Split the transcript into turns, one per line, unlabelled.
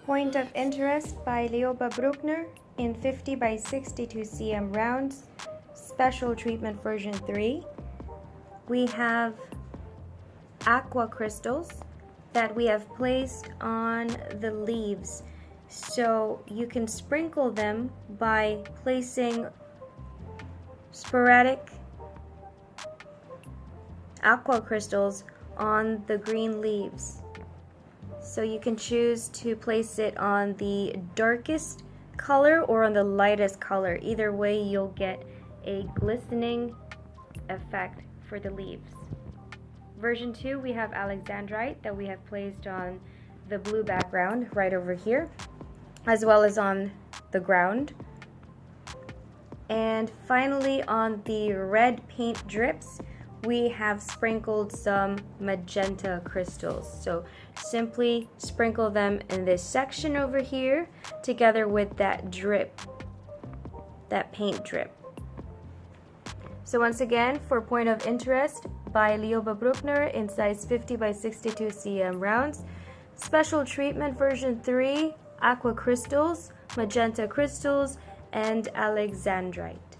Point of Interest by Lioba Brückner in 50 by 62 cm rounds, Special Treatment version 3. We have aqua crystals that we have placed on the leaves. So you can sprinkle them by placing sporadic aqua crystals on the green leaves. So you can choose to place it on the darkest color or on the lightest color. Either way, you'll get a glistening effect for the leaves. Version 2, we have alexandrite that we have placed on the blue background right over here, as well as on the ground. And finally, on the red paint drips, we have sprinkled some magenta crystals. So simply sprinkle them in this section over here together with that drip, that paint drip. So once again, for Point of Interest by Lioba Brückner in size 50 by 62 cm rounds, Special Treatment version 3, aqua crystals, magenta crystals, and alexandrite.